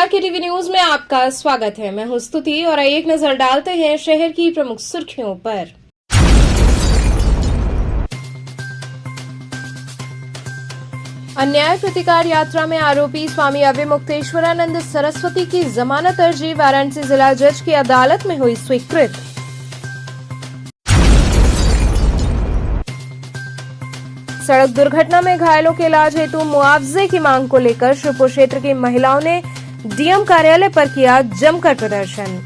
नमस्कार के TV news में आपका स्वागत है। मैं हूं स्तुति और एक नजर डालते हैं शहर की प्रमुख सुर्खियों पर। अन्याय प्रतिकार यात्रा में आरोपी स्वामी अविमुक्तेश्वरानंद सरस्वती की जमानत अर्जी वाराणसी जिला जज की अदालत में हुई स्वीकृत। सड़क दुर्घटना में घायलों के इलाज हेतु मुआवजे की मांग को लेकर श्रीपुर क्षेत्र की महिलाओं ने डीएम कार्यालय पर किया जमकर प्रदर्शन।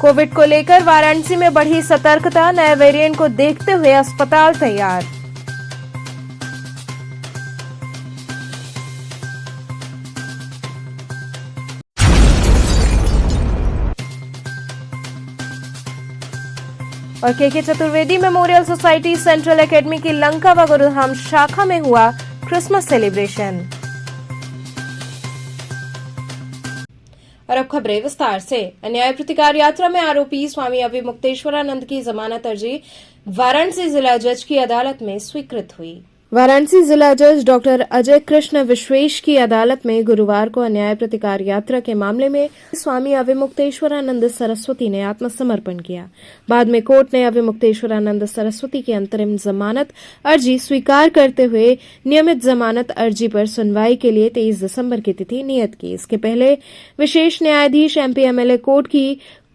कोविड को लेकर वाराणसी में बढ़ी सतर्कता, नए वेरिएंट को देखते हुए अस्पताल तैयार। और के Chaturvedi memorial society central academy की लंका व गुरुधाम शाखा में हुआ क्रिसमस सेलिब्रेशन। और अब खबरें विस्तार से। अन्याय प्रतिकार यात्रा में आरोपी स्वामी अविमुक्तेश्वरानंद की जमानत अर्जी वाराणसी जिला जज की अदालत में स्वीकृत हुई। वाराणसी जिला जज डॉक्टर अजय कृष्ण विश्वेश की अदालत में गुरुवार को अन्याय प्रतिकार यात्रा के मामले में स्वामी अविमुक्तेश्वरानंद सरस्वती ने आत्मसमर्पण किया। बाद में कोर्ट ने अविमुक्तेश्वरानंद सरस्वती की अंतरिम जमानत अर्जी स्वीकार करते हुए नियमित जमानत अर्जी पर सुनवाई के लिए 23 दिसंबर की तिथि नियत की। इसके पहले विशेष न्यायाधीश एमपी एमएलए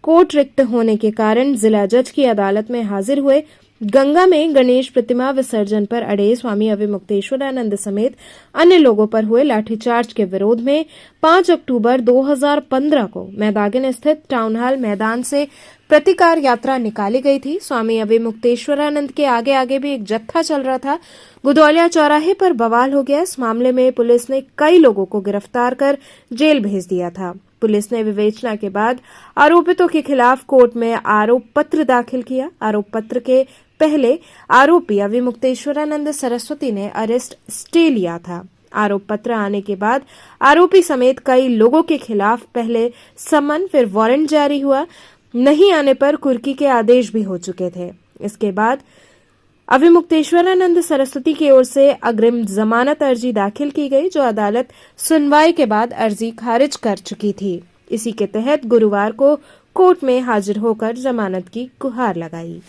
कोर्ट रिक्त होने के कारण जिला जज की अदालत में हाजिर हुए। गंगा में गणेश प्रतिमा विसर्जन पर अड़े स्वामी अविमुक्तेश्वरानंद समेत अन्य लोगों पर हुए लाठीचार्ज के विरोध में 5 अक्टूबर 2015 को मैदागिन स्थित टाउन हॉल मैदान से प्रतिकार यात्रा निकाली गई थी। स्वामी अविमुक्तेश्वरानंद के आगे आगे भी एक जत्था चल रहा था। गुदौलिया चौराहे पर बवाल हो गया। इस मामले में पुलिस ने कई लोगों को गिरफ्तार कर जेल भेज दिया था। पुलिस ने विवेचना के बाद आरोपितों के खिलाफ कोर्ट में आरोप पत्र दाखिल किया। आरोप पत्र के पहले आरोपी अविमुक्तेश्वरानंद सरस्वती ने अरेस्ट स्टे लिया था। आरोप पत्र आने के बाद आरोपी समेत कई लोगों के खिलाफ पहले समन फिर वारंट जारी हुआ। नहीं आने पर कुर्की के आदेश भी हो चुके थे। इसके बाद अविमुक्तेश्वरानंद सरस्वती की ओर से अग्रिम जमानत अर्जी दाखिल की गई, जो अदालत सुनवाई के बाद अर्जी खारिज कर चुकी थी। इसी के तहत गुरुवार को कोर्ट में हाजिर होकर जमानत की गुहार लगाई।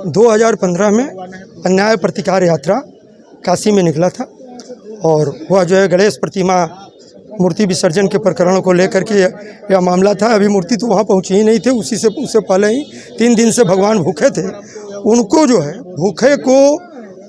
2015 में अन्याय प्रतिकार यात्रा काशी में निकला था और वह जो है गणेश प्रतिमा मूर्ति विसर्जन के प्रकरण को लेकर के यह मामला था। अभी मूर्ति तो वहाँ पहुँची ही नहीं थे, उससे पहले ही 3 दिन से भगवान भूखे थे। उनको जो है भूखे को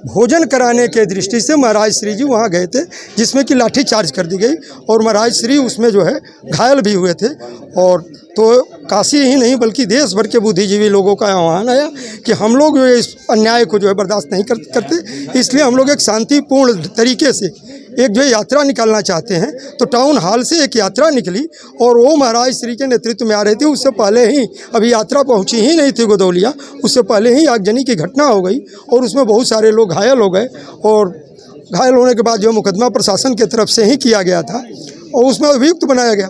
भोजन कराने के दृष्टि से महाराज श्री जी वहाँ गए थे, जिसमें कि लाठी चार्ज कर दी गई और महाराज श्री उसमें जो है घायल भी हुए थे। और तो काशी ही नहीं बल्कि देश भर के बुद्धिजीवी लोगों का आह्वान आया कि हम लोग जो इस अन्याय को जो है बर्दाश्त नहीं करते, इसलिए हम लोग एक शांतिपूर्ण तरीके से एक जो यात्रा निकालना चाहते हैं। तो टाउन हॉल से एक यात्रा निकली और वो महाराज श्री के नेतृत्व में आ रही थी। उससे पहले ही अभी यात्रा पहुंची ही नहीं थी गुदौलिया, उससे पहले ही आगजनी की घटना हो गई और उसमें बहुत सारे लोग घायल हो गए। और घायल होने के बाद जो मुकदमा प्रशासन की तरफ से ही किया गया था और उसमें अभियुक्त बनाया गया।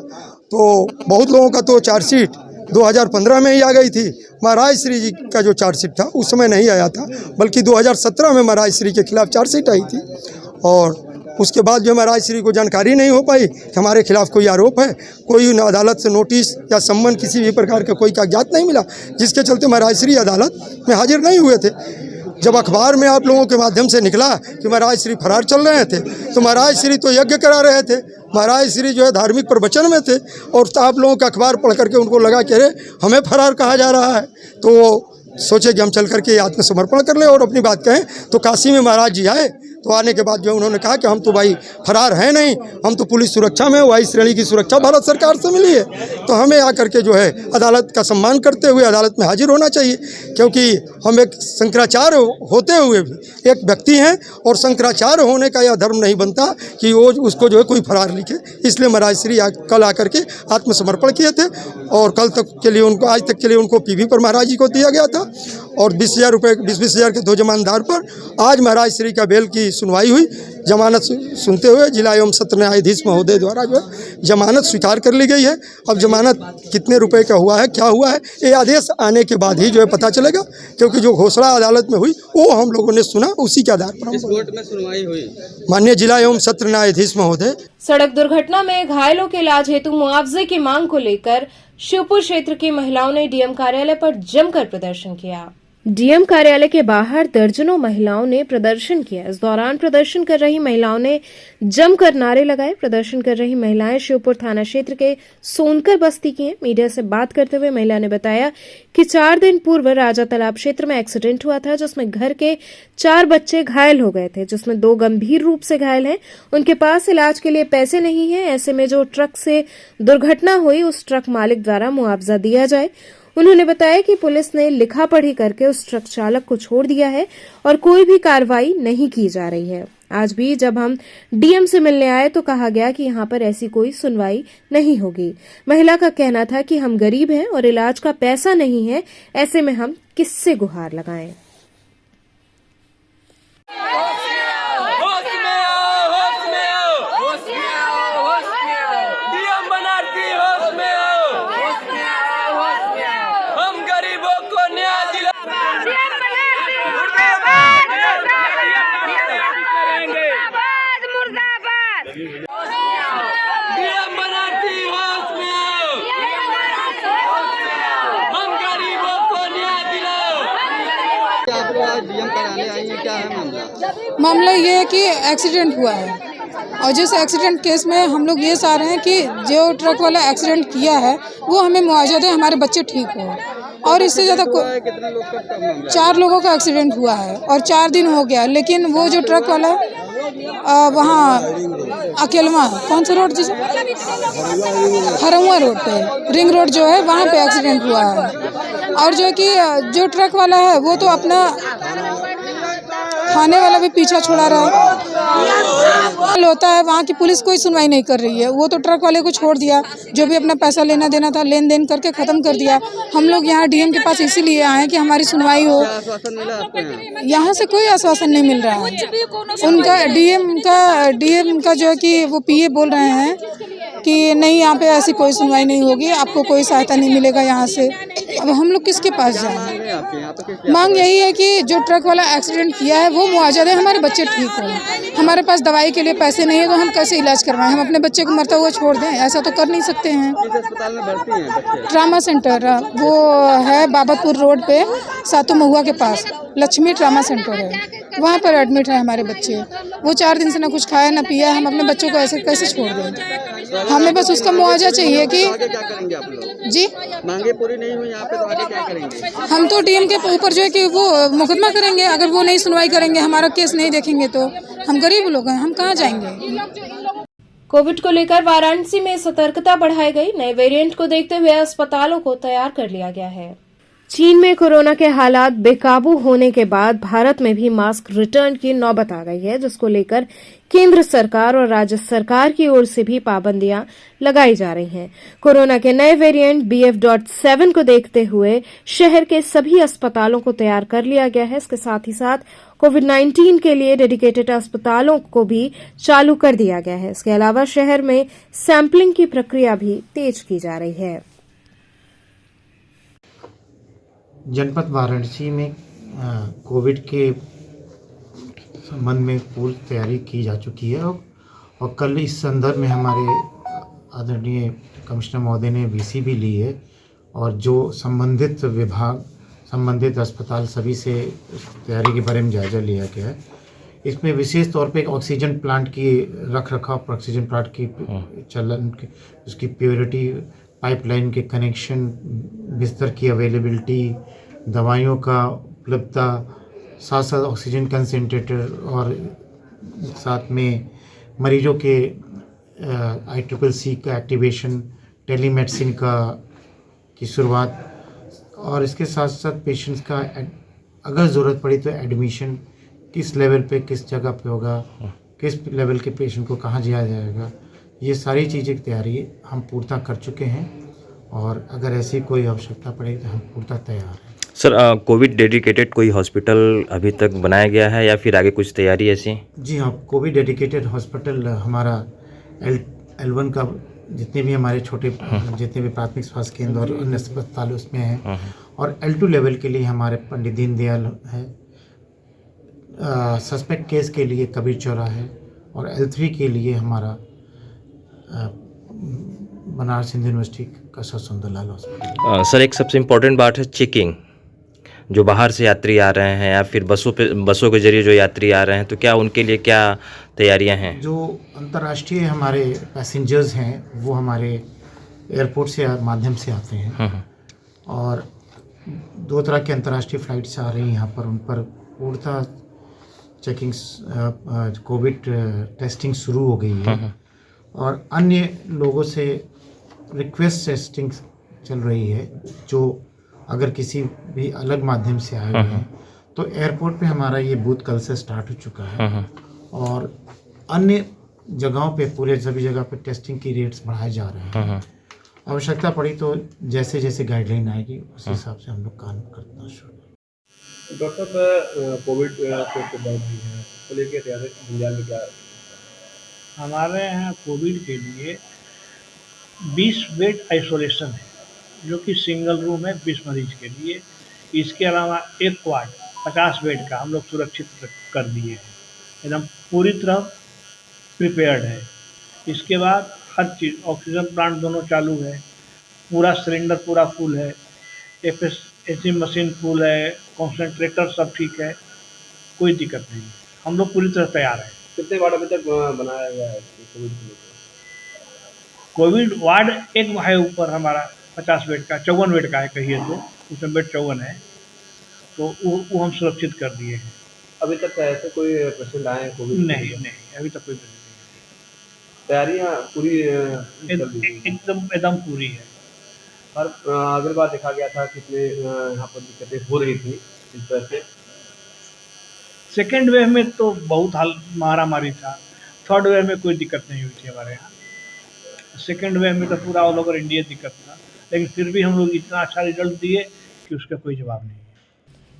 तो बहुत लोगों का तो चार्जशीट 2015 में ही आ गई थी। महाराज श्री जी का जो चार्जशीट था उस समय नहीं आया था, बल्कि 2017 में महाराज श्री के खिलाफ चार्जशीट आई थी। और उसके बाद जो महाराज श्री को जानकारी नहीं हो पाई कि हमारे खिलाफ कोई आरोप है, कोई अदालत से नोटिस या सम्मन किसी भी प्रकार का कोई कागजात नहीं मिला, जिसके चलते महाराज श्री अदालत में हाजिर नहीं हुए थे। जब अखबार में आप लोगों के माध्यम से निकला कि महाराज श्री फरार चल रहे थे, तो महाराज श्री तो यज्ञ करा रहे थे, महाराज श्री जो है धार्मिक प्रवचन में थे और आप लोगों का अखबार पढ़ करके उनको लगा कि अरे हमें फरार कहा जा रहा है। तो सोचे कि हम चल करके आत्मसमर्पण कर लें और अपनी बात कहें। तो काशी में महाराज जी आए, तो आने के बाद जो उन्होंने कहा कि हम तो भाई फरार हैं नहीं, हम तो पुलिस सुरक्षा में, वायु श्रेणी की सुरक्षा भारत सरकार से मिली है, तो हमें आकर के जो है अदालत का सम्मान करते हुए अदालत में हाजिर होना चाहिए, क्योंकि हम एक शंकराचार्य होते हुए भी एक व्यक्ति हैं और शंकराचार्य होने का यह धर्म नहीं बनता कि वो उसको जो है कोई फरार लिखे। इसलिए महाराज श्री कल आकर के आत्मसमर्पण किए थे और कल तक के लिए उनको, आज तक के लिए उनको पीवी पर महाराज जी को दिया गया था और 20,000 रुपये 20,000 के 2 जमानतदार पर आज महाराज श्री का बेल की सुनवाई हुई। जमानत सुनते हुए जिला एवं सत्र न्यायाधीश महोदय द्वारा जो है जमानत स्वीकार कर ली गई है। अब जमानत कितने रुपए का हुआ है, क्या हुआ है, ये आदेश आने के बाद ही जो है पता चलेगा, क्योंकि जो घोषणा अदालत में हुई वो हम लोगों ने सुना, उसी के आधार पर कोर्ट में सुनवाई हुई। माननीय जिला एवं सत्र न्यायाधीश महोदय। सड़क दुर्घटना में घायलों के इलाज हेतु मुआवजे की मांग को लेकर शिवपुर क्षेत्र की महिलाओं ने डीएम कार्यालय पर जमकर प्रदर्शन किया। डीएम कार्यालय के बाहर दर्जनों महिलाओं ने प्रदर्शन किया। इस दौरान प्रदर्शन कर रही महिलाओं ने जमकर नारे लगाए। प्रदर्शन कर रही महिलाएं शिवपुर थाना क्षेत्र के सोनकर बस्ती की हैं। मीडिया से बात करते हुए महिला ने बताया कि 4 दिन पूर्व राजा तालाब क्षेत्र में एक्सीडेंट हुआ था, जिसमें घर के 4 बच्चे घायल हो गए थे, जिसमें 2 गंभीर रूप से घायल हैं। उनके पास इलाज के लिए पैसे नहीं है। ऐसे में जो ट्रक से दुर्घटना हुई उस ट्रक मालिक द्वारा मुआवजा दिया जाए। उन्होंने बताया कि पुलिस ने लिखा पढ़ी करके उस ट्रक चालक को छोड़ दिया है और कोई भी कार्रवाई नहीं की जा रही है। आज भी जब हम डीएम से मिलने आए तो कहा गया कि यहां पर ऐसी कोई सुनवाई नहीं होगी। महिला का कहना था कि हम गरीब हैं और इलाज का पैसा नहीं है, ऐसे में हम किससे गुहार लगाएं। डीएम कराने आई है, क्या है मामला? मामला ये है कि एक्सीडेंट हुआ है और जिस एक्सीडेंट केस में हम लोग ये चाह रहे हैं कि जो ट्रक वाला एक्सीडेंट किया है वो हमें मुआवजा दे, हमारे बच्चे ठीक हो। और इससे ज़्यादा कितने लोग का मामला? 4 लोगों का एक्सीडेंट हुआ है और 4 दिन हो गया, लेकिन वो जो ट्रक वाला वहाँ अकेलवा कौन सा रोड जिसे हरमुआ रोड पे रिंग रोड जो है वहाँ पे एक्सीडेंट हुआ है। और जो कि जो ट्रक वाला है वो तो अपना थाने वाला भी पीछा छुड़ा रहा है। होता है वहाँ की पुलिस कोई सुनवाई नहीं कर रही है। वो तो ट्रक वाले को छोड़ दिया, जो भी अपना पैसा लेना देना था लेन देन करके ख़त्म कर दिया। हम लोग यहाँ डीएम के पास इसीलिए आए हैं कि हमारी सुनवाई हो। आश्वासन मिला आपको यहाँ? यहाँ से कोई आश्वासन नहीं मिल रहा है। उनका डीएम का जो है कि वो पीए बोल रहे हैं कि नहीं यहाँ पे ऐसी कोई सुनवाई नहीं होगी, आपको कोई सहायता नहीं मिलेगा यहाँ से। अब हम लोग किसके पास जाएं? मांग यही है कि जो ट्रक वाला एक्सीडेंट किया है वो मुआवजा दे, हमारे बच्चे ठीक हों। हमारे पास दवाई के लिए पैसे नहीं है तो हम कैसे इलाज करवाएं? हम अपने बच्चे को मरता हुआ छोड़ दें? ऐसा तो कर नहीं सकते हैं। किस अस्पताल में भर्ती हैं बच्चे? ट्रामा सेंटर वो है बाबतपुर रोड पे सातू महुआ के पास लक्ष्मी ट्रामा सेंटर है, वहाँ पर एडमिट है हमारे बच्चे। वो 4 दिन से ना कुछ खाया ना पिया। हम अपने बच्चों को ऐसे कैसे छोड़ दें? हमें बस उसका मुआवजा चाहिए कि आगे क्या करेंगे आप लोग? जी मांगे पूरी नहीं हुई यहाँ पे तो आगे क्या करेंगे? हम तो डीएम के ऊपर जो है कि वो मुकदमा करेंगे। अगर वो नहीं सुनवाई करेंगे, हमारा केस नहीं देखेंगे तो हम गरीब लोग हैं, हम कहाँ जाएंगे? कोविड को लेकर वाराणसी में सतर्कता बढ़ाई गई। नए वेरिएंट को देखते हुए अस्पतालों को तैयार कर लिया गया है। चीन में कोरोना के हालात बेकाबू होने के बाद भारत में भी मास्क रिटर्न की नौबत आ गई है, जिसको लेकर केंद्र सरकार और राज्य सरकार की ओर से भी पाबंदियां लगाई जा रही हैं। कोरोना के नए वेरिएंट BF.7 को देखते हुए शहर के सभी अस्पतालों को तैयार कर लिया गया है। इसके साथ ही साथ कोविड-19 के लिए डेडिकेटेड अस्पतालों को भी चालू कर दिया गया है। इसके अलावा शहर में सैंपलिंग की प्रक्रिया भी तेज की जा रही है। जनपद वाराणसी में कोविड के संबंध में पूरी तैयारी की जा चुकी है और कल इस संदर्भ में हमारे आदरणीय कमिश्नर महोदय ने VC भी ली है और जो संबंधित विभाग संबंधित अस्पताल सभी से तैयारी के बारे में जायजा लिया गया है। इसमें विशेष तौर पे एक ऑक्सीजन प्लांट की रख रखाव, ऑक्सीजन प्लांट की चलन, उसकी प्योरिटी, पाइपलाइन के कनेक्शन, बिस्तर की अवेलेबिलिटी, दवाइयों का उपलब्धता, साथ साथ ऑक्सीजन कंसंट्रेटर और साथ में मरीजों के ICCC का एक्टिवेशन, टेलीमेडिसिन की शुरुआत और इसके साथ साथ पेशेंट्स का अगर ज़रूरत पड़ी तो एडमिशन किस लेवल पे, किस जगह पे होगा, किस लेवल के पेशेंट को कहाँ जाया जाएगा, ये सारी चीज़ें की तैयारी हम पूर्णतः कर चुके हैं और अगर ऐसी कोई आवश्यकता पड़े तो हम पूर्णतः तैयार हैं। सर कोविड डेडिकेटेड कोई हॉस्पिटल अभी तक बनाया गया है या फिर आगे कुछ तैयारी ऐसी? जी हाँ, कोविड डेडिकेटेड हॉस्पिटल हमारा L1 का जितने भी हमारे छोटे जितने भी प्राथमिक स्वास्थ्य केंद्र और अन्य अस्पताल उसमें हैं, और L2 लेवल के लिए हमारे पंडित दीनदयाल है, सस्पेक्ट केस के लिए कबीर चौरा है, और L3 के लिए हमारा बनारस हिंदू यूनिवर्सिटी का सर सुंदरलाल हॉस्पिटल। सर एक सबसे इम्पोर्टेंट बात है चेकिंग, जो बाहर से यात्री आ रहे हैं या फिर बसों के जरिए जो यात्री आ रहे हैं, तो क्या उनके लिए क्या तैयारियां हैं? जो अंतर्राष्ट्रीय हमारे पैसेंजर्स हैं वो हमारे एयरपोर्ट से माध्यम से आते हैं, और 2 तरह के अंतर्राष्ट्रीय फ्लाइट्स आ रही हैं यहाँ पर, उन पर पूर्णतः चेकिंग कोविड टेस्टिंग शुरू हो गई है, और अन्य लोगों से रिक्वेस्ट टेस्टिंग चल रही है। जो अगर किसी भी अलग माध्यम से आए हुए हैं तो एयरपोर्ट पे हमारा ये बूथ कल से स्टार्ट हो चुका है, और अन्य जगहों पे पूरे सभी जगह पे टेस्टिंग की रेट्स बढ़ाए जा रहे हैं। आवश्यकता पड़ी तो जैसे जैसे गाइडलाइन आएगी उस हिसाब से हम लोग काम करना शुरू। डॉक्टर साहब कोविड के बढ़ रही है तो लेकर तैयारी इंडिया में क्या? हमारे यहाँ कोविड के लिए 20 बेड आइसोलेशन है, जो कि सिंगल रूम है 20 मरीज के लिए। इसके अलावा एक वार्ड 50 बेड का हम लोग सुरक्षित कर दिए हैं, एकदम पूरी तरह प्रिपेयर्ड है। इसके बाद हर चीज़, ऑक्सीजन प्लांट दोनों चालू है, पूरा सिलेंडर पूरा फुल है, FSHE मशीन फुल है, कॉन्सेंट्रेटर सब ठीक है, कोई दिक्कत नहीं। हम लोग पूरी तरह तैयार हैं। कितने वार्ड अभी तक बनाया गया है कोविड के लिए? कोविड वार्ड एक है ऊपर हमारा 50 बेड का, 54 बेड का है कहिए तो, उसमें बेड 54 है, तो वो हम सुरक्षित कर दिए हैं। अभी तक ऐसे कोई पेशेंट आए हैं कोविड? नहीं, अभी तक कोई पेशेंट नहीं। तैयारियाँ पूरी एकदम पूरी है। और अगली बार देखा गया था कितने यहाँ पर दिक्कतें हो रही थी इस तरह से। सेकेंड वेव में तो बहुत हाल मारामारी था, थर्ड वेव में कोई दिक्कत नहीं हुई थी हमारे यहाँ। सेकेंड वेव में तो पूरा ऑल ओवर इंडिया दिक्कत था, लेकिन फिर भी हम लोग इतना अच्छा रिजल्ट दिए कि उसका कोई जवाब नहीं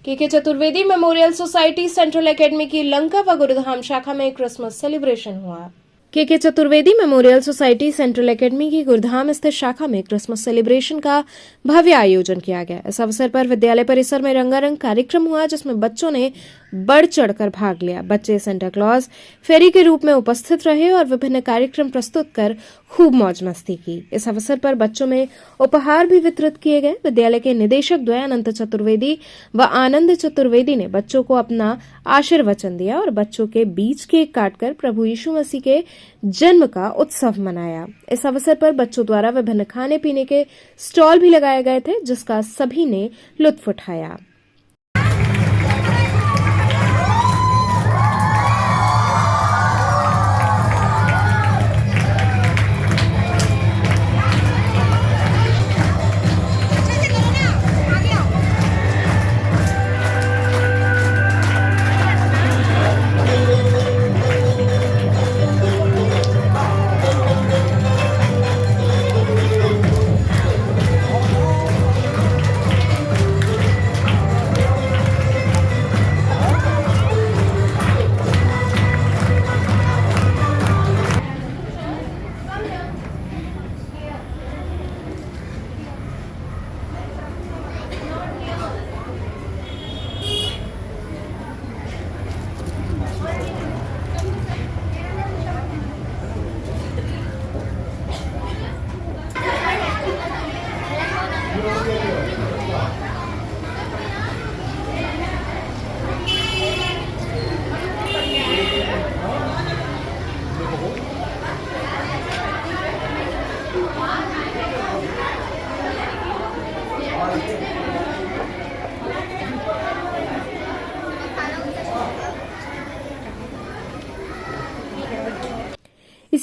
है। के Chaturvedi memorial society central academy की लंका व गुरुधाम शाखा में क्रिसमस सेलिब्रेशन हुआ। के Chaturvedi memorial society central academy की गुरुधाम स्थित शाखा में क्रिसमस सेलिब्रेशन का भव्य आयोजन किया गया। इस अवसर पर विद्यालय परिसर में रंगारंग कार्यक्रम हुआ, जिसमें बच्चों ने बढ़ चढ़कर भाग लिया। बच्चे सेंटा क्लॉज फेरी के रूप में उपस्थित रहे और विभिन्न कार्यक्रम प्रस्तुत कर खूब मौज मस्ती की। इस अवसर पर बच्चों में उपहार भी वितरित किए गए। विद्यालय के निदेशक द्वय अनंत चतुर्वेदी व आनंद चतुर्वेदी ने बच्चों को अपना आशीर्वचन दिया और बच्चों के बीच केक काटकर प्रभु यीशु मसीह के जन्म का उत्सव मनाया। इस अवसर पर बच्चों द्वारा विभिन्न खाने पीने के स्टॉल भी लगाए गए थे, जिसका सभी ने लुत्फ उठाया।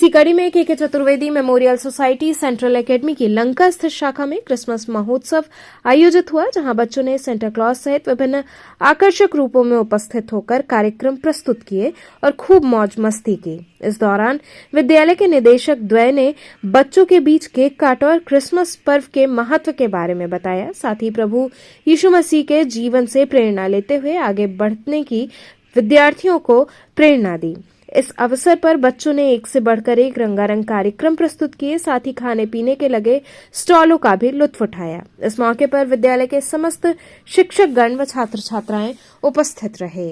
इसी कड़ी में के Chaturvedi memorial society central academy की लंका स्थित शाखा में क्रिसमस महोत्सव आयोजित हुआ, जहां बच्चों ने सेंटा क्लॉज सहित विभिन्न आकर्षक रूपों में उपस्थित होकर कार्यक्रम प्रस्तुत किए और खूब मौज मस्ती की। इस दौरान विद्यालय के निदेशक द्वय ने बच्चों के बीच केक काटा और क्रिसमस पर्व के महत्व के बारे में बताया। साथ ही प्रभु यीशु मसीह के जीवन से प्रेरणा लेते हुए आगे बढ़ने की विद्यार्थियों को प्रेरणा दी। इस अवसर पर बच्चों ने एक से बढ़कर एक रंगारंग कार्यक्रम प्रस्तुत किए, साथ ही खाने पीने के लगे स्टॉलों का भी लुत्फ उठाया। इस मौके पर विद्यालय के समस्त शिक्षकगण व छात्र छात्राएं उपस्थित रहे।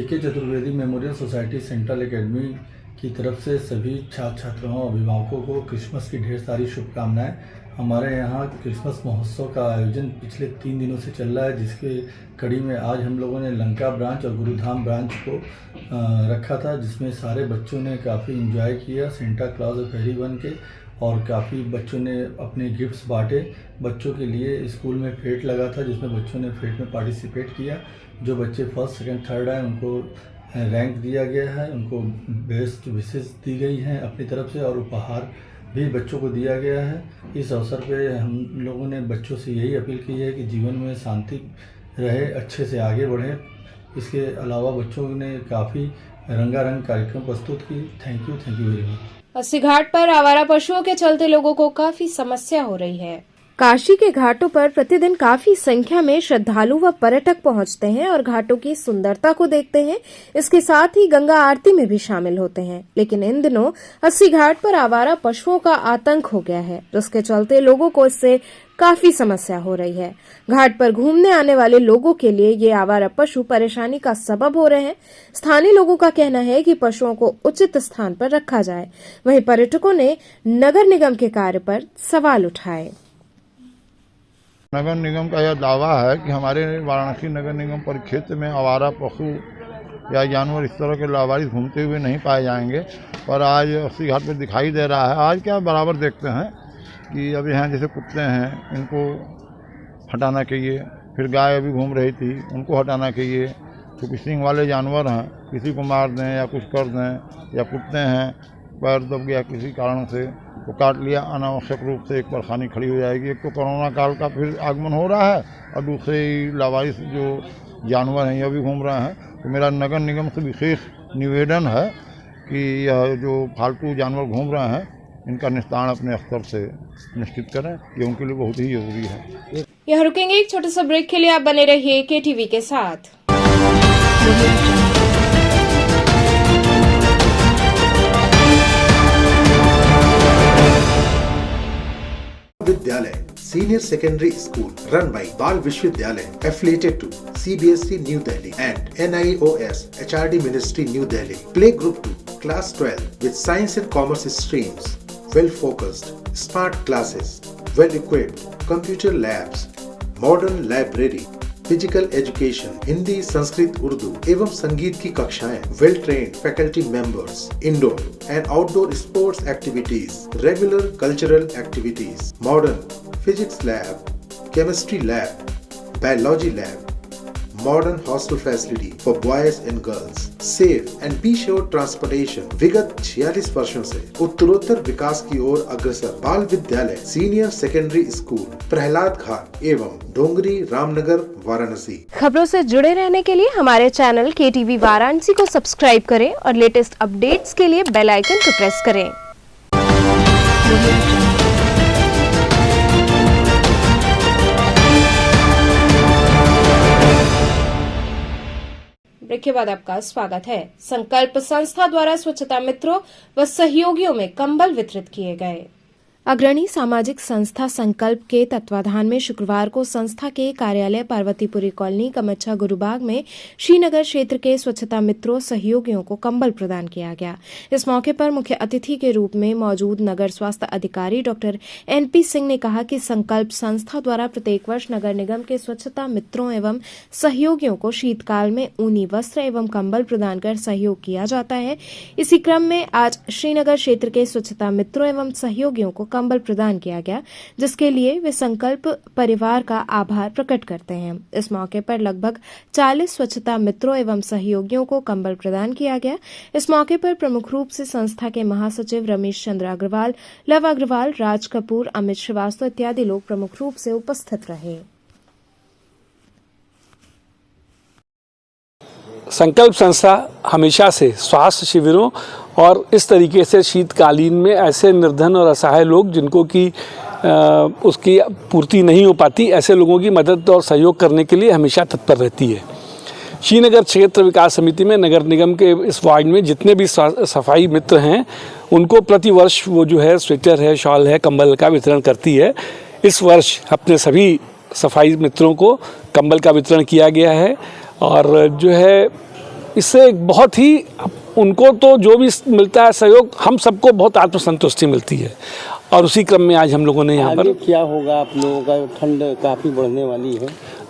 के Chaturvedi memorial society central academy की तरफ से सभी छात्र छात्राओं अभिभावकों को क्रिसमस की ढेर सारी शुभकामनाएं। हमारे यहाँ क्रिसमस महोत्सव का आयोजन पिछले 3 दिनों से चल रहा है, जिसके कड़ी में आज हम लोगों ने लंका ब्रांच और गुरुधाम ब्रांच को रखा था, जिसमें सारे बच्चों ने काफ़ी एंजॉय किया सेंटा क्लॉज और फेरी बन के, और काफ़ी बच्चों ने अपने गिफ्ट्स बांटे। बच्चों के लिए स्कूल में फेट लगा था, जिसमें बच्चों ने फेट में पार्टिसिपेट किया। जो बच्चे फर्स्ट सेकंड थर्ड आए उनको रैंक दिया गया है, उनको बेस्ट विशेष दी गई हैं अपनी तरफ से, और उपहार भी बच्चों को दिया गया है। इस अवसर पे हम लोगों ने बच्चों से यही अपील की है कि जीवन में शांति रहे, अच्छे से आगे बढ़े। इसके अलावा बच्चों ने काफ़ी रंगारंग कार्यक्रम प्रस्तुत की। Thank you very much. अस्सी घाट पर आवारा पशुओं के चलते लोगों को काफी समस्या हो रही है। काशी के घाटों पर प्रतिदिन काफी संख्या में श्रद्धालु व पर्यटक पहुंचते हैं और घाटों की सुंदरता को देखते हैं। इसके साथ ही गंगा आरती में भी शामिल होते हैं। लेकिन इन दिनों अस्सी घाट पर आवारा पशुओं का आतंक हो गया है, जिसके चलते लोगों को इससे काफी समस्या हो रही है। घाट पर घूमने आने वाले लोगों के लिए ये आवारा पशु परेशानी का सबब हो रहे हैं। स्थानीय लोगों का कहना है कि पशुओं को उचित स्थान पर रखा जाए। वहीं पर्यटकों ने नगर निगम के कार्य पर सवाल उठाए। नगर निगम का यह दावा है कि हमारे वाराणसी नगर निगम परिक्षेत्र में आवारा पशु या जानवर इस तरह के लावारिस घूमते हुए नहीं पाए जाएंगे, पर आज अस्सी घाट पर दिखाई दे रहा है। आज क्या बराबर देखते हैं कि अब यहाँ जैसे कुत्ते हैं, इनको हटाना चाहिए, फिर गाय अभी घूम रही थी, उनको हटाना चाहिए। क्योंकि सींग वाले जानवर हैं, किसी को मार दें या कुछ कर दें, या कुत्ते हैं पैर दब गया किसी कारण से तो काट लिया, अनावश्यक रूप से एक परेशानी खड़ी हो जाएगी। एक तो कोरोना काल का फिर आगमन हो रहा है और दूसरे लावारिस जो जानवर हैं यह भी घूम रहे हैं। तो मेरा नगर निगम से विशेष निवेदन है कि यह जो फालतू जानवर घूम रहे हैं इनका निस्तारण अपने स्तर से निश्चित करें, ये उनके लिए बहुत ही जरूरी है। यहाँ रुकेंगे एक छोटे से ब्रेक के लिए। आप बने रहिए KTV के साथ। विद्यालय Senior Secondary School run by Bal Vishwavidyalay affiliated to CBSE New Delhi and NIOS HRD Ministry New Delhi. Play Group 2 Class 12 with Science and Commerce streams. Well focused, smart classes, well equipped computer labs, modern library, physical education, Hindi, Sanskrit, Urdu एवं संगीत की कक्षाएं, well trained faculty members, indoor and outdoor sports activities, regular cultural activities, modern physics lab, chemistry lab, biology lab, modern hostel facility for boys and girls, safe and be sure transportation। विगत 46 वर्षों से उत्तरोत्तर विकास की ओर अग्रसर बाल विद्यालय senior secondary school, Prahlad घाट एवं डोंगरी, रामनगर, वाराणसी। खबरों से जुड़े रहने के लिए हमारे चैनल KTV वाराणसी को सब्सक्राइब करें और लेटेस्ट अपडेट्स के लिए बेल आइकन को प्रेस करें। ब्रेक के बाद आपका स्वागत है। संकल्प संस्था द्वारा स्वच्छता मित्रों व सहयोगियों में कंबल वितरित किए गए। अग्रणी सामाजिक संस्था संकल्प के तत्वाधान में शुक्रवार को संस्था के कार्यालय पार्वतीपुरी कॉलोनी कमच्छा गुरुबाग में श्रीनगर क्षेत्र के स्वच्छता मित्रों सहयोगियों को कंबल प्रदान किया गया। इस मौके पर मुख्य अतिथि के रूप में मौजूद नगर स्वास्थ्य अधिकारी डॉक्टर NP सिंह ने कहा कि संकल्प संस्था द्वारा प्रत्येक वर्ष नगर निगम के स्वच्छता मित्रों एवं सहयोगियों को शीतकाल में ऊनी वस्त्र एवं कंबल प्रदान कर सहयोग किया जाता है। इसी क्रम में आज श्रीनगर क्षेत्र के स्वच्छता मित्रों एवं सहयोगियों को कंबल प्रदान किया गया, जिसके लिए वे संकल्प परिवार का आभार प्रकट करते हैं। इस मौके पर लगभग 40 स्वच्छता मित्रों एवं सहयोगियों को कंबल प्रदान किया गया। इस मौके पर प्रमुख रूप से संस्था के महासचिव रमेश चंद्र अग्रवाल, लव अग्रवाल, राज कपूर, अमित श्रीवास्तव इत्यादि लोग प्रमुख रूप से उपस्थित रहे। संकल्प संस्था हमेशा से स्वास्थ्य शिविरों और इस तरीके से शीतकालीन में ऐसे निर्धन और असहाय लोग जिनको कि उसकी पूर्ति नहीं हो पाती, ऐसे लोगों की मदद और सहयोग करने के लिए हमेशा तत्पर रहती है। श्रीनगर क्षेत्र विकास समिति में नगर निगम के इस वार्ड में जितने भी सफाई मित्र हैं उनको प्रतिवर्ष वो जो है स्वेटर है, शॉल है, कंबल का वितरण करती है। इस वर्ष अपने सभी सफाई मित्रों को कंबल का वितरण किया गया है और जो है इससे एक बहुत ही उनको तो जो भी मिलता है सहयोग, हम सबको बहुत आत्मसंतुष्टि मिलती है। और उसी क्रम में आज हम लोगों ने यहाँ पर क्या होगा आप लोगों का, ठंड काफ़ी बढ़ने वाली है,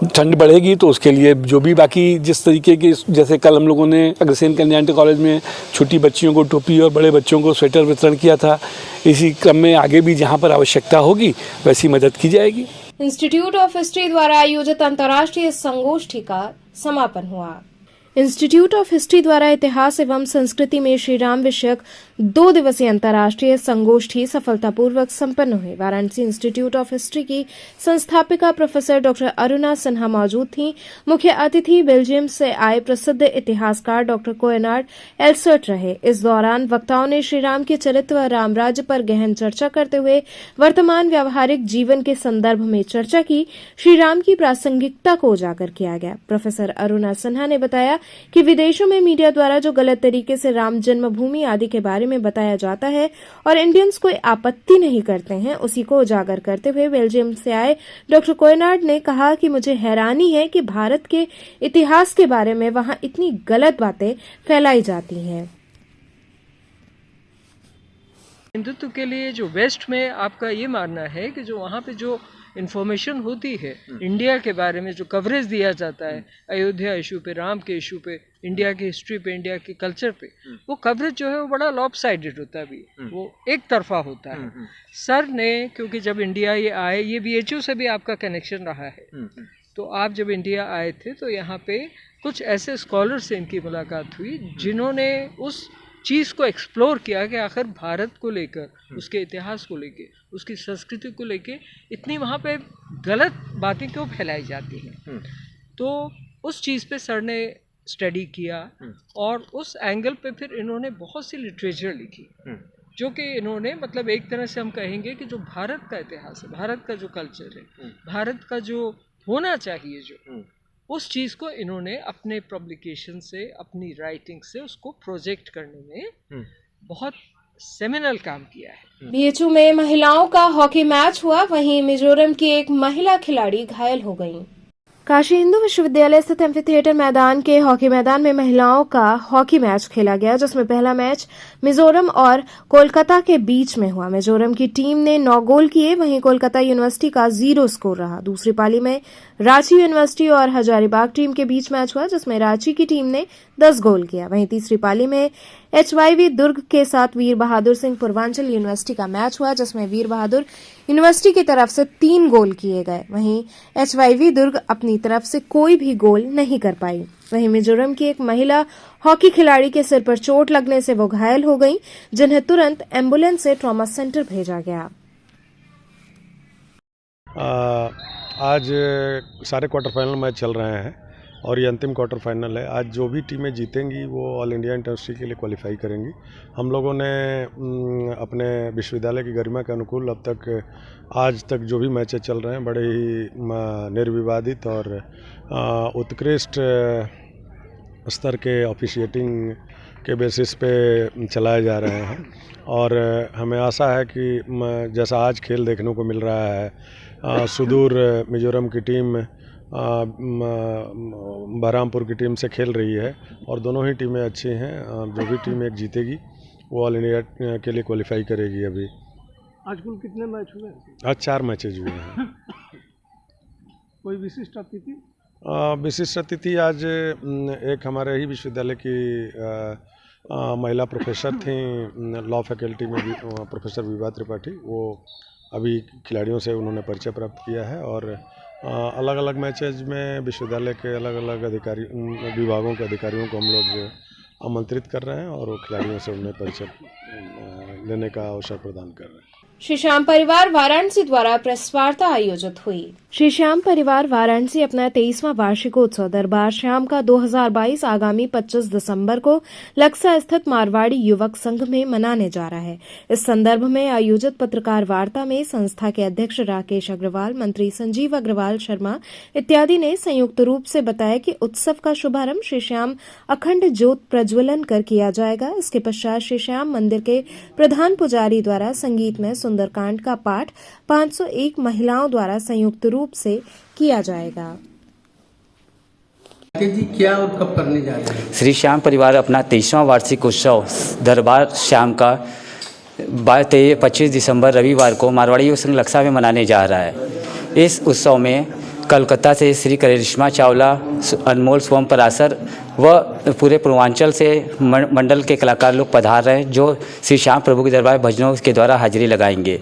ठंड बढ़ेगी तो उसके लिए जो भी बाकी जिस तरीके की, जैसे कल हम लोगों ने अग्रसेन कन्या इंटर कॉलेज में छोटी बच्चियों को टोपी और बड़े बच्चों को स्वेटर वितरण किया था, इसी क्रम में आगे भी जहाँ पर आवश्यकता होगी वैसी मदद की जाएगी। इंस्टीट्यूट ऑफ हिस्ट्री द्वारा आयोजित अंतर्राष्ट्रीय संगोष्ठी का समापन हुआ। इंस्टीट्यूट ऑफ हिस्ट्री द्वारा इतिहास एवं संस्कृति में श्री राम विषयक 2 दिवसीय अंतर्राष्ट्रीय संगोष्ठी सफलतापूर्वक संपन्न हुई। वाराणसी इंस्टीट्यूट ऑफ हिस्ट्री की संस्थापिका प्रोफेसर डॉक्टर अरुणा सिन्हा मौजूद थीं। मुख्य अतिथि बेल्जियम से आए प्रसिद्ध इतिहासकार डॉक्टर कोयनार्ड एल्सर्ट रहे। इस दौरान वक्ताओं ने श्री राम के चरित्र व राम राज्य पर गहन चर्चा करते हुए वर्तमान व्यावहारिक जीवन के संदर्भ में चर्चा की। श्री राम की प्रासंगिकता को उजागर किया गया। प्रोफेसर अरुणा सिन्हा ने बताया कि विदेशों में मीडिया द्वारा जो गलत तरीके से राम जन्मभूमि आदि के बारे में बताया जाता है और इंडियंस कोई आपत्ति नहीं करते हैं, उसी को उजागर करते हुए बेल्जियम से आए डॉक्टर कोयनाड ने कहा कि मुझे हैरानी है कि भारत के इतिहास के बारे में वहां इतनी गलत बातें फैलाई जाती हैं। हिंदुत्व के लिए जो वेस्ट में आपका ये मानना है कि जो वहाँ पे जो इन्फॉर्मेशन होती है इंडिया के बारे में, जो कवरेज दिया जाता है अयोध्या इशू पे, राम के इशू पे, इंडिया की हिस्ट्री पे, इंडिया के कल्चर पे, वो कवरेज जो है वो बड़ा लॉपसाइडेड होता है भी, वो एक तरफा होता है। सर ने, क्योंकि जब इंडिया ये आए, ये BHU से भी आपका कनेक्शन रहा है, तो आप जब इंडिया आए थे तो यहाँ पे कुछ ऐसे स्कॉलर से इनकी मुलाकात हुई जिन्होंने उस चीज़ को एक्सप्लोर किया कि आखिर भारत को लेकर, उसके इतिहास को लेकर, उसकी संस्कृति को लेकर इतनी वहाँ पे गलत बातें क्यों फैलाई जाती हैं। तो उस चीज़ पे सर ने स्टडी किया और उस एंगल पे फिर इन्होंने बहुत सी लिटरेचर लिखी, जो कि इन्होंने, मतलब एक तरह से हम कहेंगे कि जो भारत का इतिहास है, भारत का जो कल्चर है, भारत का जो होना चाहिए, जो उस चीज़ को इन्होंने अपने पब्लिकेशन से, अपनी राइटिंग से उसको प्रोजेक्ट करने में बहुत सेमिनल काम किया है। BHU में महिलाओं का हॉकी मैच हुआ, वहीं मिजोरम की एक महिला खिलाड़ी घायल हो गई। काशी हिंदू विश्वविद्यालय स्थित एम्फी थिएटर मैदान के हॉकी मैदान में महिलाओं का हॉकी मैच खेला गया, जिसमें पहला मैच मिजोरम और कोलकाता के बीच में हुआ। मिजोरम की टीम ने 9 गोल किए, वहीं कोलकाता यूनिवर्सिटी का 0 स्कोर रहा। दूसरी पाली में रांची यूनिवर्सिटी और हजारीबाग टीम के बीच मैच हुआ, जिसमें रांची की टीम ने 10 गोल किया। वहीं तीसरी पाली में HYV दुर्ग के साथ वीर बहादुर सिंह पूर्वांचल यूनिवर्सिटी का मैच हुआ, जिसमें वीर बहादुर यूनिवर्सिटी की तरफ से 3 गोल किए गए। वहीं HYV दुर्ग अपनी तरफ से कोई भी गोल नहीं कर पाई। वहीं मिजोरम की एक महिला हॉकी खिलाड़ी के सिर पर चोट लगने से वो घायल हो गई, जिन्हें तुरंत एम्बुलेंस से ट्रॉमा सेंटर भेजा गया। आज सारे क्वार्टर फाइनल मैच चल रहे हैं और ये अंतिम क्वार्टर फाइनल है। आज जो भी टीमें जीतेंगी वो ऑल इंडिया इंटरस्टी के लिए क्वालिफाई करेंगी। हम लोगों ने अपने विश्वविद्यालय की गरिमा के अनुकूल अब तक आज तक जो भी मैचेस चल रहे हैं बड़े ही निर्विवादित और उत्कृष्ट स्तर के ऑफिशिएटिंग के बेसिस पे चलाए जा रहे हैं और हमें आशा है कि जैसा आज खेल देखने को मिल रहा है, सुदूर मिजोरम की टीम बहरामपुर की टीम से खेल रही है और दोनों ही टीमें अच्छी हैं। जो भी टीम एक जीतेगी वो ऑल इंडिया के लिए क्वालिफाई करेगी। अभी आज कुल कितने मैच हुए? आज 4 मैचेज हुए हैं। कोई विशिष्ट अतिथि? विशिष्ट अतिथि आज एक हमारे ही विश्वविद्यालय की महिला प्रोफेसर थी लॉ फैकल्टी में, प्रोफेसर विभा त्रिपाठी। वो अभी खिलाड़ियों से उन्होंने परिचय प्राप्त किया है और अलग अलग मैचेज में विश्वविद्यालय के अलग अलग अधिकारी विभागों के अधिकारियों को हम लोग आमंत्रित कर रहे हैं और वो खिलाड़ियों से उन्हें परिचय लेने का अवसर प्रदान कर रहे हैं। श्री श्याम परिवार वाराणसी द्वारा प्रेस वार्ता आयोजित हुई। श्री श्याम परिवार वाराणसी अपना 23वां वार्षिकोत्सव दरबार श्याम का 2022 आगामी 25 दिसंबर को लक्सा स्थित मारवाड़ी युवक संघ में मनाने जा रहा है। इस संदर्भ में आयोजित पत्रकार वार्ता में संस्था के अध्यक्ष राकेश अग्रवाल, मंत्री संजीव अग्रवाल शर्मा इत्यादि ने संयुक्त रूप से बताया कि उत्सव का शुभारंभ श्री श्याम अखंड ज्योत प्रज्वलन कर किया जाएगा। इसके पश्चात श्री श्याम मंदिर के प्रधान पुजारी द्वारा संगीत में सुंदरकांड का पाठ 501 महिलाओं द्वारा संयुक्त रूप से किया जाएगा। जी क्या और कब करने जा रहे हैं? श्री श्याम परिवार अपना 23वां वार्षिक उत्सव दरबार श्याम का 25 दिसंबर रविवार को मारवाड़ी युवक संघ लक्सा में मनाने जा रहा है। इस उत्सव में कलकत्ता से श्री करिश्मा चावला, अनमोल स्वम परासर व पूरे पूर्वांचल से मंडल के कलाकार लोग पधार रहे हैं, जो श्री श्याम प्रभु के दरबार भजनों के द्वारा हाजिरी लगाएंगे।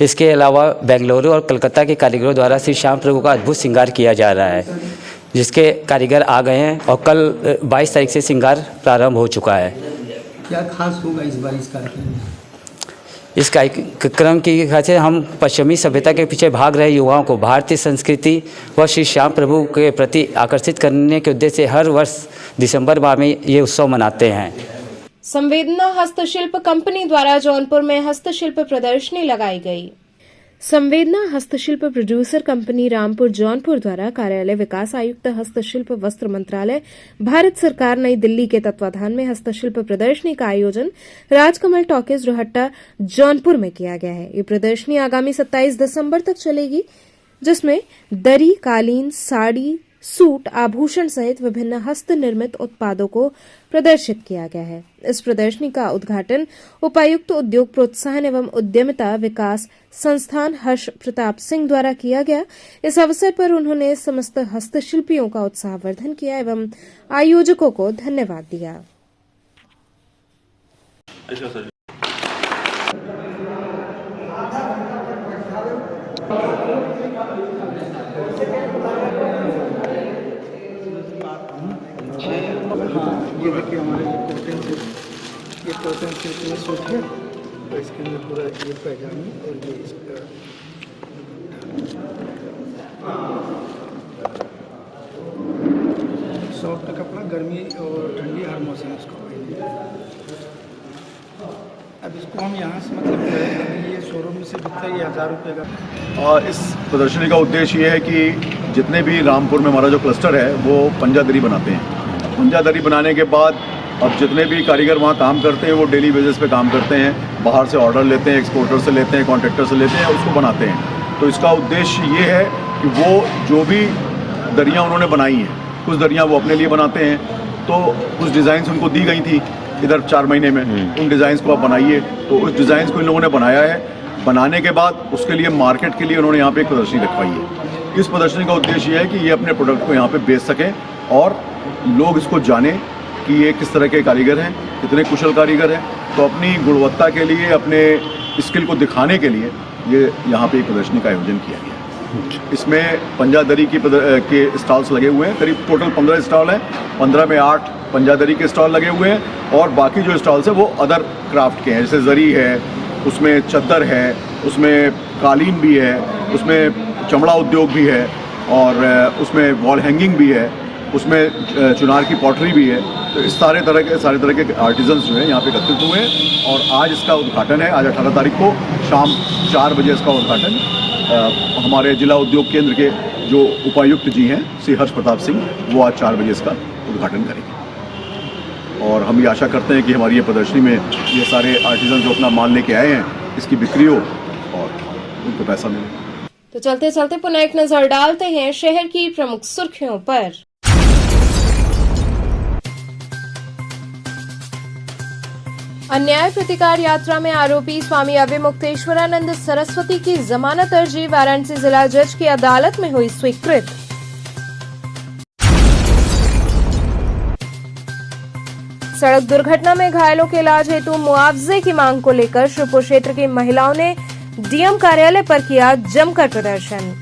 इसके अलावा बेंगलुरु और कलकत्ता के कारीगरों द्वारा श्री श्याम प्रभु का अद्भुत श्रृंगार किया जा रहा है, जिसके कारीगर आ गए हैं और कल 22 तारीख से श्रृंगार प्रारंभ हो चुका है। क्या खास होगा इस बार इस कार्यक्रम में? इस कार्यक्रम की वजह से हम पश्चिमी सभ्यता के पीछे भाग रहे युवाओं को भारतीय संस्कृति व श्री श्याम प्रभु के प्रति आकर्षित करने के उद्देश्य से हर वर्ष दिसंबर माह में ये उत्सव मनाते हैं। संवेदना हस्तशिल्प कंपनी द्वारा जौनपुर में हस्तशिल्प प्रदर्शनी लगाई गई। संवेदना हस्तशिल्प प्रोड्यूसर कंपनी रामपुर जौनपुर द्वारा कार्यालय विकास आयुक्त हस्तशिल्प वस्त्र मंत्रालय भारत सरकार नई दिल्ली के तत्वाधान में हस्तशिल्प प्रदर्शनी का आयोजन राजकमल टॉकीज रोहट्टा जौनपुर में किया गया है। ये प्रदर्शनी आगामी 27 दिसंबर तक चलेगी, जिसमें दरी, कालीन, साड़ी, सूट, आभूषण सहित विभिन्न हस्त निर्मित उत्पादों को प्रदर्शित किया गया है। इस प्रदर्शनी का उद्घाटन उपायुक्त उद्योग प्रोत्साहन एवं उद्यमिता विकास संस्थान हर्ष प्रताप सिंह द्वारा किया गया। इस अवसर पर उन्होंने समस्त हस्तशिल्पियों का उत्साहवर्धन किया एवं आयोजकों को धन्यवाद दिया। ये देखिए हमारे ये कॉटन सिल्क में सूट है, तो इसके अंदर पूरा ये पैजामी और ये इसका सॉफ्ट कपड़ा, गर्मी और ठंडी हर मौसम इसको पहने। अब इसको हम यहाँ से मतलब अभी ये शोरूम में से बिकता है ये 1000 रुपये का। और इस प्रदर्शनी का उद्देश्य ये है कि जितने भी रामपुर में हमारा जो क्लस्टर है वो पंजादरी बनाते हैं। पंजादरी बनाने के बाद अब जितने भी कारीगर वहाँ काम करते हैं वो डेली बेसिस पे काम करते हैं, बाहर से ऑर्डर लेते हैं, एक्सपोर्टर से लेते हैं, कॉन्ट्रैक्टर से लेते हैं, उसको बनाते हैं। तो इसका उद्देश्य ये है कि वो जो भी दरियाँ उन्होंने बनाई हैं, कुछ दरियाँ वो अपने लिए बनाते हैं, तो कुछ डिज़ाइंस उनको दी गई थी इधर 4 महीने में, उन डिज़ाइंस को आप बनाइए। तो उस डिज़ाइंस को इन लोगों ने बनाया है। बनाने के बाद उसके लिए मार्केट के लिए उन्होंने यहाँ पे एक प्रदर्शनी रखवाई है। इस प्रदर्शनी का उद्देश्य ये है कि ये अपने प्रोडक्ट को यहाँ पे बेच सकें और लोग इसको जानें कि ये किस तरह के कारीगर हैं, कितने कुशल कारीगर हैं। तो अपनी गुणवत्ता के लिए, अपने स्किल को दिखाने के लिए ये यहाँ पे एक प्रदर्शनी का आयोजन किया गया है। इसमें पंजादरी के स्टॉल्स लगे हुए हैं, करीब टोटल 15 स्टॉल हैं। 15 में 8 पंजादरी के स्टॉल लगे हुए हैं और बाकी जो स्टॉल्स हैं वो अदर क्राफ्ट के हैं, जैसे जरी है, उसमें चद्दर है, उसमें कालीन भी है, उसमें चमड़ा उद्योग भी है और उसमें वॉल हैंगिंग भी है, उसमें चुनार की पॉटरी भी है। तो इस सारे तरह के आर्टिजन्स जो हैं यहाँ पे एकत्रित हुए हैं और आज इसका उद्घाटन है। आज 18 तारीख को शाम 4 बजे इसका उद्घाटन हमारे जिला उद्योग केंद्र के जो उपायुक्त जी हैं श्री हर्ष प्रताप सिंह, वो आज 4 बजे इसका उद्घाटन करेंगे। और हम ये आशा करते हैं कि हमारी ये प्रदर्शनी में ये सारे आर्टिजन जो अपना माल लेके आए हैं, इसकी बिक्री हो और उनको पैसा मिले। तो चलते चलते पुनः एक नजर डालते हैं शहर की प्रमुख सुर्खियों पर। अन्याय प्रतिकार यात्रा में आरोपी स्वामी अविमुक्तेश्वरानंद सरस्वती की जमानत अर्जी वाराणसी जिला जज की अदालत में हुई स्वीकृत। सड़क दुर्घटना में घायलों के इलाज हेतु मुआवजे की मांग को लेकर श्रीपुर क्षेत्र की महिलाओं ने डीएम कार्यालय पर किया जमकर प्रदर्शन।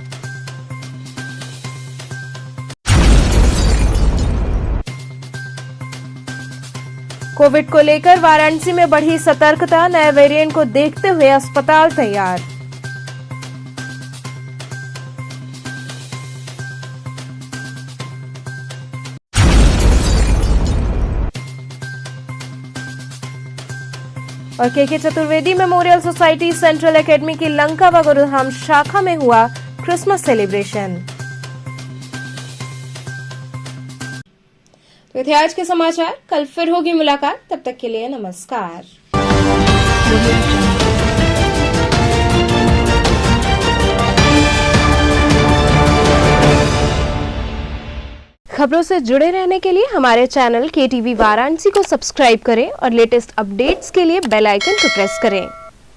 कोविड को लेकर वाराणसी में बढ़ी सतर्कता, नए वेरिएंट को देखते हुए अस्पताल तैयार। और के Chaturvedi memorial society central academy की लंका व गुरुधाम शाखा में हुआ क्रिसमस सेलिब्रेशन। तो थे आज के समाचार, कल फिर होगी मुलाकात, तब तक के लिए नमस्कार। खबरों से जुड़े रहने के लिए हमारे चैनल KTV वाराणसी को सब्सक्राइब करें और लेटेस्ट अपडेट्स के लिए बेल आइकन को प्रेस करें।